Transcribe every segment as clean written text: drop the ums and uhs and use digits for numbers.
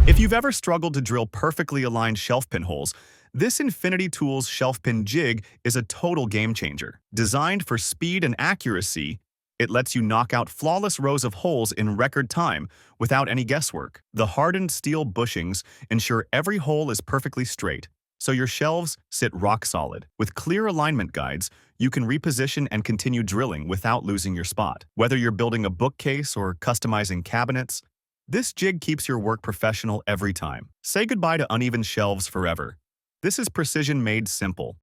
If you've ever struggled to drill perfectly aligned shelf pin holes, this Infinity Tools Shelf Pin Jig is a total game changer. Designed for speed and accuracy, it lets you knock out flawless rows of holes in record time without any guesswork. The hardened steel bushings ensure every hole is perfectly straight, so your shelves sit rock solid. With clear alignment guides, you can reposition and continue drilling without losing your spot. Whether you're building a bookcase or customizing cabinets, this jig keeps your work professional every time. Say goodbye to uneven shelves forever. This is precision made simple.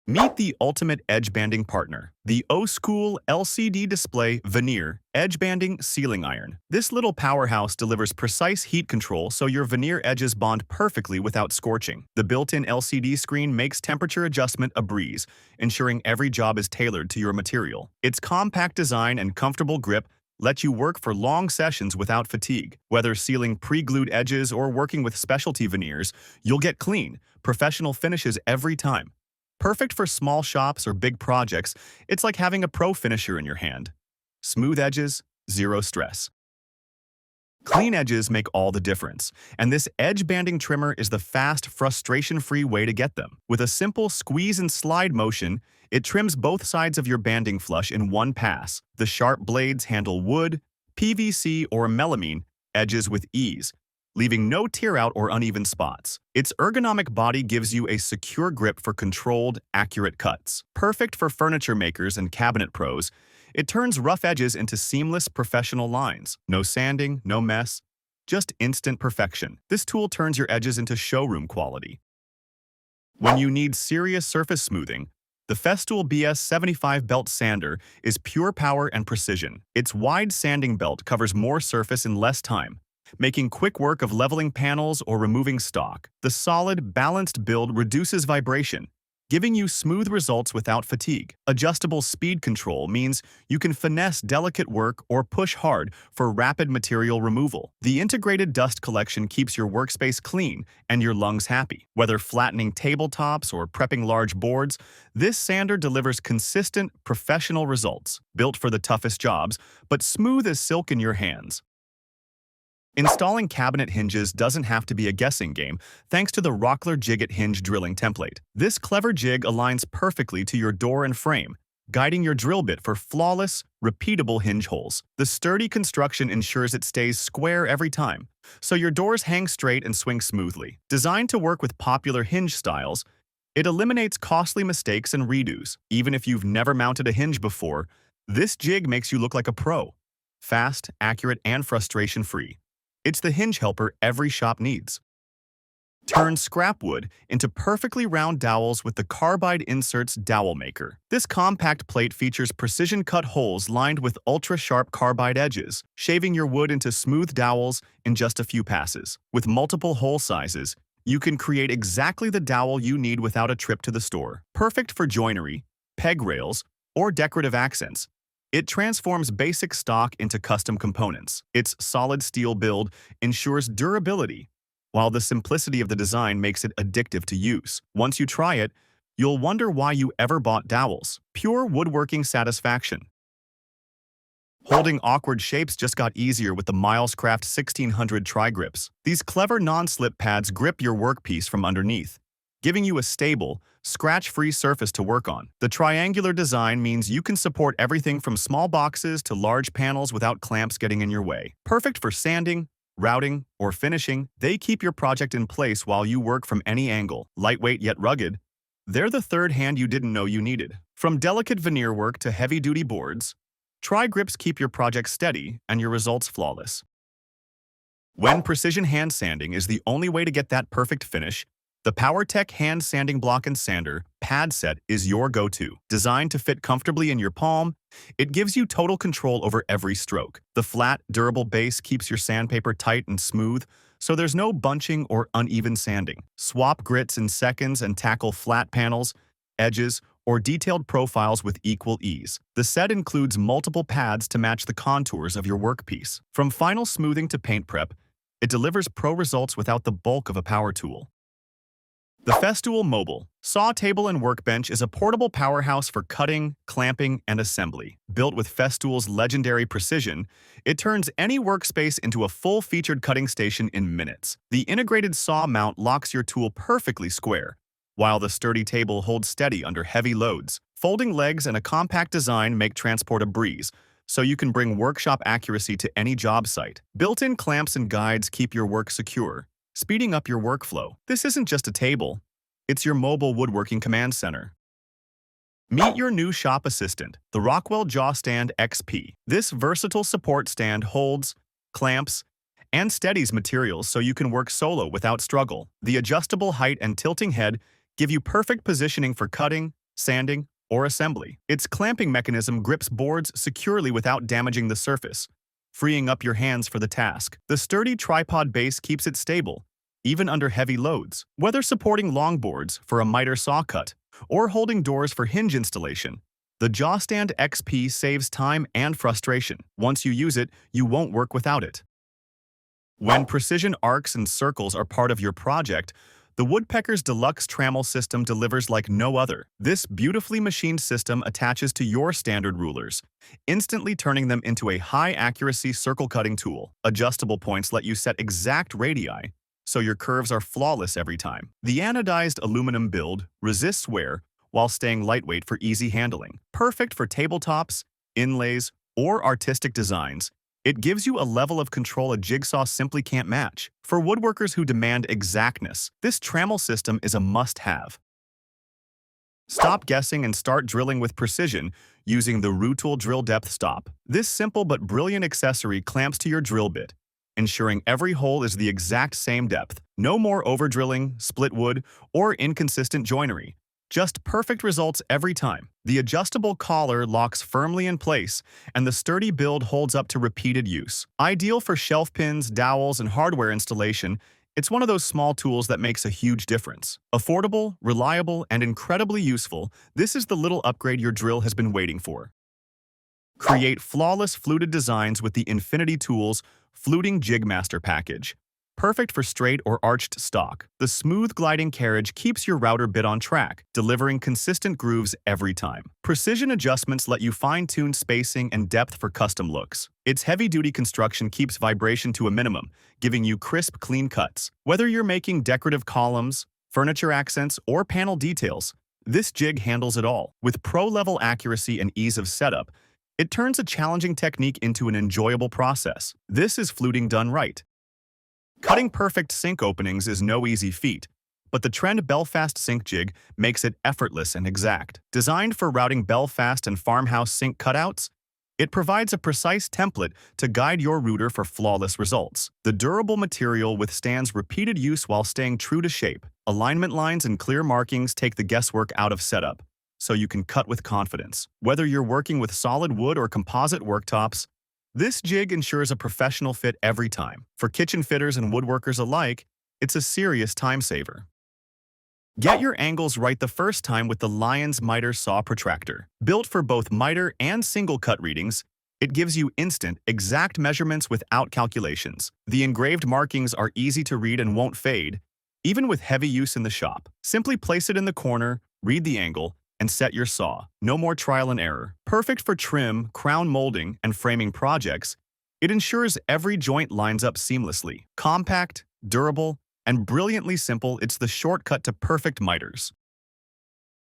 Meet the ultimate edge banding partner, the OCool LCD Display Veneer Edge Banding Sealing Iron. This little powerhouse delivers precise heat control so your veneer edges bond perfectly without scorching. The built-in LCD screen makes temperature adjustment a breeze, ensuring every job is tailored to your material. Its compact design and comfortable grip let you work for long sessions without fatigue. Whether sealing pre-glued edges or working with specialty veneers, you'll get clean, professional finishes every time. Perfect for small shops or big projects, it's like having a pro finisher in your hand. Smooth edges, zero stress. Clean edges make all the difference, and this edge banding trimmer is the fast, frustration-free way to get them. With a simple squeeze and slide motion, it trims both sides of your banding flush in one pass. The sharp blades handle wood, PVC, or melamine edges with ease, leaving no tear out or uneven spots. Its ergonomic body gives you a secure grip for controlled, accurate cuts. Perfect for furniture makers and cabinet pros, it turns rough edges into seamless professional lines. No sanding, no mess, just instant perfection. This tool turns your edges into showroom quality. When you need serious surface smoothing, the Fesol BS75 belt sander is pure power and precision. Its wide sanding belt covers more surface in less time, making quick work of leveling panels or removing stock. The solid, balanced build reduces vibration, giving you smooth results without fatigue. Adjustable speed control means you can finesse delicate work or push hard for rapid material removal. The integrated dust collection keeps your workspace clean and your lungs happy. Whether flattening tabletops or prepping large boards, this sander delivers consistent, professional results. Built for the toughest jobs, but smooth as silk in your hands. Installing cabinet hinges doesn't have to be a guessing game thanks to the Rockler Jiget hinge drilling template. This clever jig aligns perfectly to your door and frame, guiding your drill bit for flawless, repeatable hinge holes. The sturdy construction ensures it stays square every time, so your doors hang straight and swing smoothly. Designed to work with popular hinge styles, it eliminates costly mistakes and redos. Even if you've never mounted a hinge before, this jig makes you look like a pro. Fast, accurate, and frustration-free. It's the hinge helper every shop needs. Turn scrap wood into perfectly round dowels with the Carbide Inserts Dowel Maker. This compact plate features precision-cut holes lined with ultra-sharp carbide edges, shaving your wood into smooth dowels in just a few passes. With multiple hole sizes, you can create exactly the dowel you need without a trip to the store. Perfect for joinery, peg rails, or decorative accents, it transforms basic stock into custom components. Its solid steel build ensures durability, while the simplicity of the design makes it addictive to use. Once you try it, you'll wonder why you ever bought dowels. Pure woodworking satisfaction. Holding awkward shapes just got easier with the MilesCraft 1600 tri-grips. These clever non-slip pads grip your workpiece from underneath, giving you a stable, scratch-free surface to work on. The triangular design means you can support everything from small boxes to large panels without clamps getting in your way. Perfect for sanding, routing, or finishing, they keep your project in place while you work from any angle. Lightweight yet rugged, they're the third hand you didn't know you needed. From delicate veneer work to heavy-duty boards, tri-grips keep your project steady and your results flawless. When precision hand sanding is the only way to get that perfect finish, the Powertec hand sanding block and sander pad set is your go-to. Designed to fit comfortably in your palm, it gives you total control over every stroke. The flat, durable base keeps your sandpaper tight and smooth, so there's no bunching or uneven sanding. Swap grits in seconds and tackle flat panels, edges, or detailed profiles with equal ease. The set includes multiple pads to match the contours of your workpiece. From final smoothing to paint prep, it delivers pro results without the bulk of a power tool. The Festool Mobile Saw Table and Workbench is a portable powerhouse for cutting, clamping, and assembly. Built with Festool's legendary precision, it turns any workspace into a full-featured cutting station in minutes. The integrated saw mount locks your tool perfectly square, while the sturdy table holds steady under heavy loads. Folding legs and a compact design make transport a breeze, so you can bring workshop accuracy to any job site. Built-in clamps and guides keep your work secure, speeding up your workflow. This isn't just a table, it's your mobile woodworking command center. Meet your new shop assistant, the Rockwell Jawstand XP. This versatile support stand holds, clamps, and steadies materials so you can work solo without struggle. The adjustable height and tilting head give you perfect positioning for cutting, sanding, or assembly. Its clamping mechanism grips boards securely without damaging the surface, freeing up your hands for the task. The sturdy tripod base keeps it stable, even under heavy loads. Whether supporting long boards for a miter saw cut or holding doors for hinge installation, the Jawstand XP saves time and frustration. Once you use it, you won't work without it. When precision arcs and circles are part of your project, the Woodpeckers Deluxe Traml system delivers like no other. This beautifully machined system attaches to your standard rulers, instantly turning them into a high-accuracy circle-cutting tool. Adjustable points let you set exact radii, so your curves are flawless every time. The anodized aluminum build resists wear while staying lightweight for easy handling. Perfect for tabletops, inlays, or artistic designs, it gives you a level of control a jigsaw simply can't match. For woodworkers who demand exactness, this Traml system is a must-have. Stop guessing and start drilling with precision using the Rotool Drill Depth Stop. This simple but brilliant accessory clamps to your drill bit, ensuring every hole is the exact same depth. No more over-drilling, split wood, or inconsistent joinery. Just perfect results every time. The adjustable collar locks firmly in place, and the sturdy build holds up to repeated use. Ideal for shelf pins, dowels, and hardware installation, it's one of those small tools that makes a huge difference. Affordable, reliable, and incredibly useful, this is the little upgrade your drill has been waiting for. Create flawless fluted designs with the Infinity Tools Fluting Jig Master Package. Perfect for straight or arched stock, the smooth gliding carriage keeps your router bit on track, delivering consistent grooves every time. Precision adjustments let you fine-tune spacing and depth for custom looks. Its heavy-duty construction keeps vibration to a minimum, giving you crisp, clean cuts. Whether you're making decorative columns, furniture accents, or panel details, this jig handles it all. With pro-level accuracy and ease of setup, it turns a challenging technique into an enjoyable process. This is fluting done right. Cutting perfect sink openings is no easy feat, but the trend Belfast sink jig makes it effortless and exact. Designed for routing Belfast and farmhouse sink cutouts, it provides a precise template to guide your router for flawless results. The durable material withstands repeated use while staying true to shape. Alignment lines and clear markings take the guesswork out of setup, so you can cut with confidence. Whether you're working with solid wood or composite worktops, this jig ensures a professional fit every time. For kitchen fitters and woodworkers alike, it's a serious time saver. Get your angles right the first time with the Lion's Miter Saw Protractor. Built for both miter and single cut readings, it gives you instant, exact measurements without calculations. The engraved markings are easy to read and won't fade, even with heavy use in the shop. Simply place it in the corner, read the angle, and set your saw. No more trial and error. Perfect for trim, crown molding, and framing projects, it ensures every joint lines up seamlessly. Compact, durable, and brilliantly simple, it's the shortcut to perfect miters.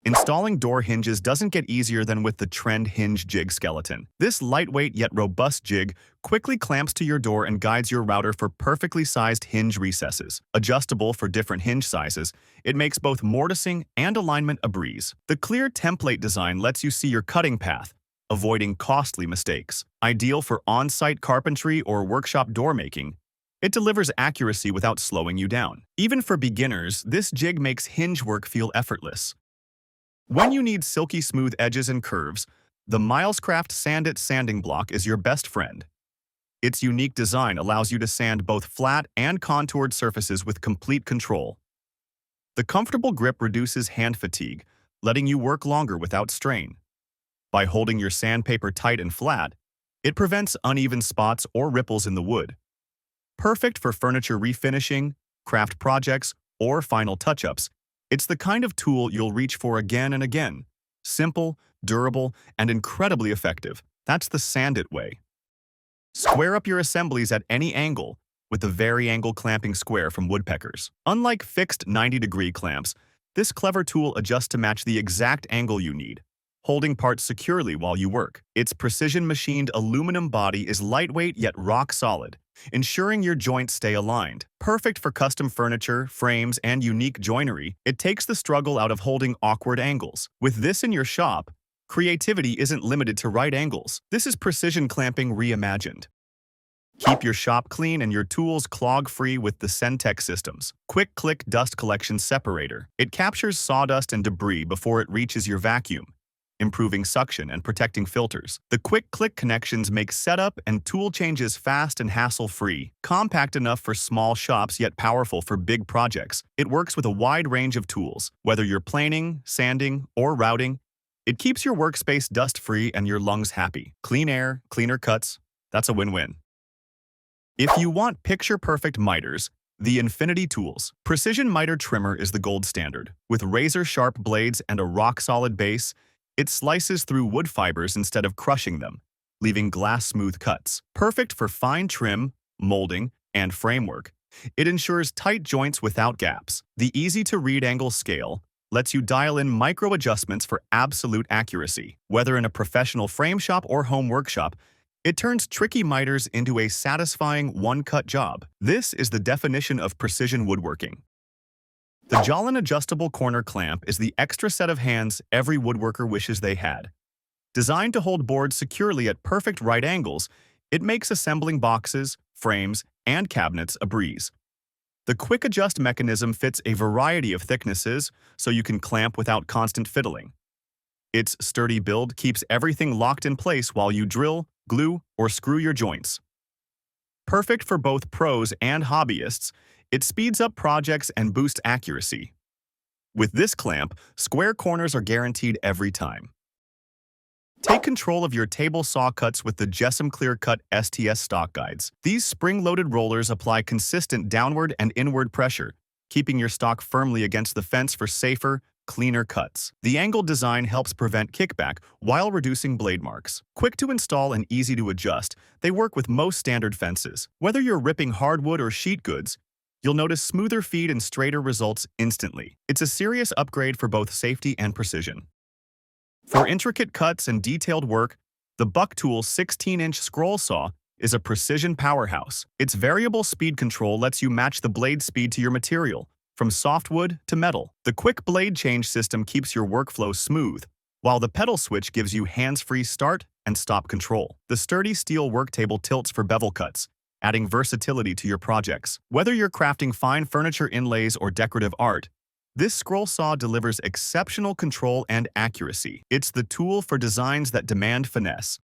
Installing door hinges doesn't get easier than with the trend Hinge Jig skeleton. This lightweight yet robust jig quickly clamps to your door and guides your router for perfectly sized hinge recesses. Adjustable for different hinge sizes, it makes both mortising and alignment a breeze. The clear template design lets you see your cutting path, avoiding costly mistakes. Ideal for on-site carpentry or workshop door making, it delivers accuracy without slowing you down. Even for beginners, this jig makes hinge work feel effortless. When you need silky smooth edges and curves, the MilesCraft Sand-It sanding block is your best friend. Its unique design allows you to sand both flat and contoured surfaces with complete control. The comfortable grip reduces hand fatigue, letting you work longer without strain. By holding your sandpaper tight and flat, it prevents uneven spots or ripples in the wood. Perfect for furniture refinishing, craft projects, or final touch-ups, It's the kind of tool you'll reach for again and again. Simple, durable, and incredibly effective. That's the sand-it way. Square up your assemblies at any angle with the vari-angle clamping square from Woodpeckers. Unlike fixed 90-degree clamps, this clever tool adjusts to match the exact angle you need, holding parts securely while you work. Its precision-machined aluminum body is lightweight yet rock-solid, ensuring your joints stay aligned. Perfect for custom furniture, frames, and unique joinery, it takes the struggle out of holding awkward angles. With this in your shop, creativity isn't limited to right angles. This is precision clamping reimagined. Keep your shop clean and your tools clog-free with the Centec systems. Quick Click Dust Collection Separator. It captures sawdust and debris before it reaches your vacuum, improving suction and protecting filters. The quick click connections make setup and tool changes fast and hassle-free. Compact enough for small shops yet powerful for big projects. It works with a wide range of tools. Whether you're planing, sanding, or routing, it keeps your workspace dust-free and your lungs happy. Clean air, cleaner cuts. That's a win-win. If you want picture-perfect miters, the Infinity Tools Precision Miter Trimmer is the gold standard. With razor-sharp blades and a rock-solid base, it slices through wood fibers instead of crushing them, leaving glass-smooth cuts. Perfect for fine trim, molding, and framework, it ensures tight joints without gaps. The easy-to-read angle scale lets you dial in micro-adjustments for absolute accuracy. Whether in a professional frame shop or home workshop, it turns tricky miters into a satisfying one-cut job. This is the definition of precision woodworking. The Jolan adjustable corner clamp is the extra set of hands every woodworker wishes they had. Designed to hold boards securely at perfect right angles, it makes assembling boxes, frames, and cabinets a breeze. The quick adjust mechanism fits a variety of thicknesses, so you can clamp without constant fiddling. Its sturdy build keeps everything locked in place while you drill, glue, or screw your joints. Perfect for both pros and hobbyists, it speeds up projects and boosts accuracy. With this clamp, square corners are guaranteed every time. Take control of your table saw cuts with the Jessim Clear Cut STS stock guides. These spring-loaded rollers apply consistent downward and inward pressure, keeping your stock firmly against the fence for safer, cleaner cuts. The angled design helps prevent kickback while reducing blade marks. Quick to install and easy to adjust, they work with most standard fences. Whether you're ripping hardwood or sheet goods, you'll notice smoother feed and straighter results instantly. It's a serious upgrade for both safety and precision. For intricate cuts and detailed work, the Bucktool 16-inch scroll saw is a precision powerhouse. Its variable speed control lets you match the blade speed to your material, from softwood to metal. The quick blade change system keeps your workflow smooth, while the pedal switch gives you hands-free start and stop control. The sturdy steel work table tilts for bevel cuts, adding versatility to your projects. Whether you're crafting fine furniture inlays or decorative art, this scroll saw delivers exceptional control and accuracy. It's the tool for designs that demand finesse.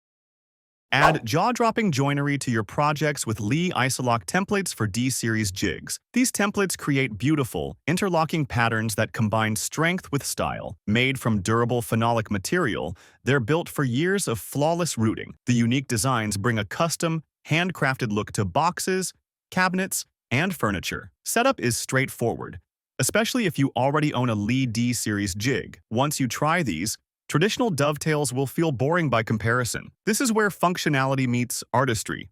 Add jaw-dropping joinery to your projects with Isol Templates for D-series jigs. These templates create beautiful, interlocking patterns that combine strength with style. Made from durable phenolic material, they're built for years of flawless rooting. The unique designs bring a custom, handcrafted look to boxes, cabinets, and furniture. Setup is straightforward, especially if you already own a D-series jig. Once you try these, traditional dovetails will feel boring by comparison. This is where functionality meets artistry.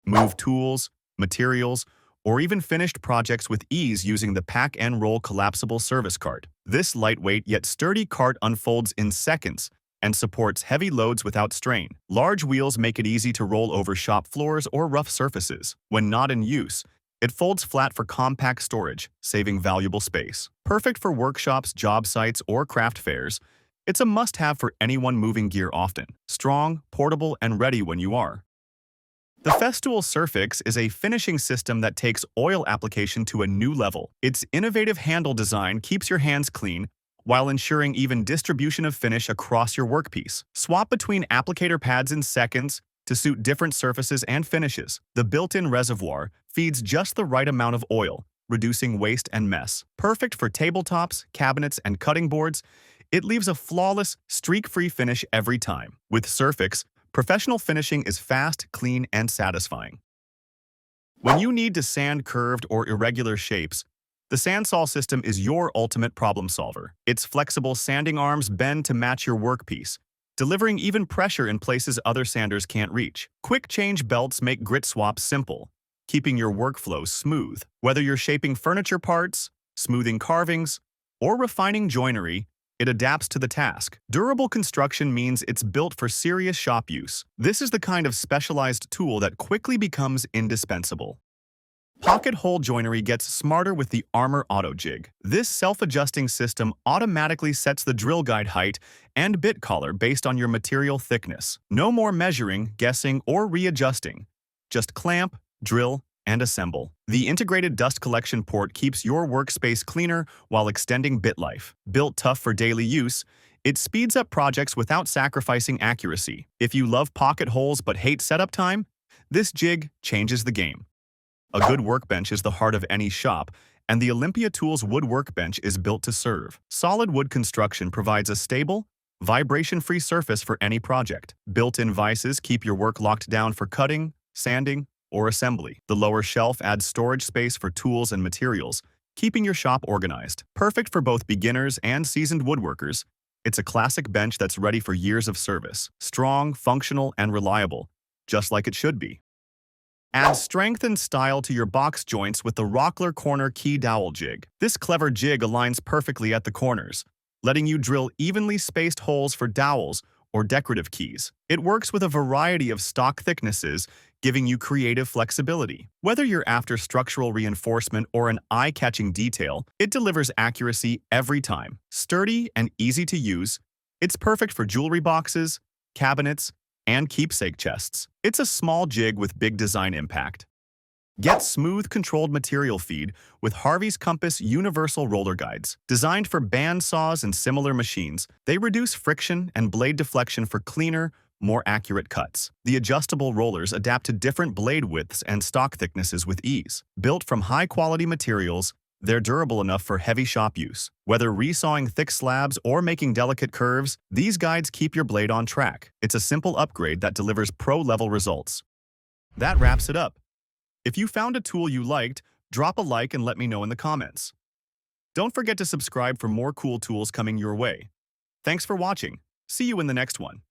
Move tools, materials, or even finished projects with ease using the pack and roll collapsible service cart. This lightweight yet sturdy cart unfolds in seconds and supports heavy loads without strain. Large wheels make it easy to roll over shop floors or rough surfaces. When not in use, it folds flat for compact storage, saving valuable space. Perfect for workshops, job sites, or craft fairs, it's a must-have for anyone moving gear often. Strong, portable, and ready when you are. The Fesol Surfix is a finishing system that takes oil application to a new level. Its innovative handle design keeps your hands clean while ensuring even distribution of finish across your workpiece. Swap between applicator pads in seconds to suit different surfaces and finishes. The built-in reservoir feeds just the right amount of oil, reducing waste and mess. Perfect for tabletops, cabinets, and cutting boards, it leaves a flawless, streak-free finish every time. With Surfix, professional finishing is fast, clean, and satisfying. When you need to sand curved or irregular shapes, The sandsaw system is your ultimate problem solver. Its flexible sanding arms bend to match your workpiece, delivering even pressure in places other sanders can't reach. Quick change belts make grit swaps simple, keeping your workflow smooth. Whether you're shaping furniture parts, smoothing carvings, or refining joinery, it adapts to the task. Durable construction means it's built for serious shop use. This is the kind of specialized tool that quickly becomes indispensable. Pocket hole joinery gets smarter with the Armor Auto Jig. This self-adjusting system automatically sets the drill guide height and bit collar based on your material thickness. No more measuring, guessing, or readjusting. Just clamp, drill, and assemble. The integrated dust collection port keeps your workspace cleaner while extending bit life. Built tough for daily use, it speeds up projects without sacrificing accuracy. If you love pocket holes but hate setup time, this jig changes the game. A good workbench is the heart of any shop, and the Olympia Tools Wood Workbench is built to serve. Solid wood construction provides a stable, vibration-free surface for any project. Built-in vices keep your work locked down for cutting, sanding, or assembly. The lower shelf adds storage space for tools and materials, keeping your shop organized. Perfect for both beginners and seasoned woodworkers, it's a classic bench that's ready for years of service. Strong, functional, and reliable, just like it should be. Add strength and style to your box joints with the Rockler Corner Key Dowel Jig. This clever jig aligns perfectly at the corners, letting you drill evenly spaced holes for dowels or decorative keys. It works with a variety of stock thicknesses, giving you creative flexibility. Whether you're after structural reinforcement or an eye-catching detail, it delivers accuracy every time. Sturdy and easy to use, it's perfect for jewelry boxes, cabinets, and keepsake chests. It's a small jig with big design impact. Get smooth, controlled material feed with Harvey's Compass Universal Roller Guides. Designed for band saws and similar machines, they reduce friction and blade deflection for cleaner, more accurate cuts. The adjustable rollers adapt to different blade widths and stock thicknesses with ease. Built from high-quality materials, they're durable enough for heavy shop use. Whether resawing thick slabs or making delicate curves, these guides keep your blade on track. It's a simple upgrade that delivers pro-level results. That wraps it up. If you found a tool you liked, drop a like and let me know in the comments. Don't forget to subscribe for more cool tools coming your way. Thanks for watching. See you in the next one.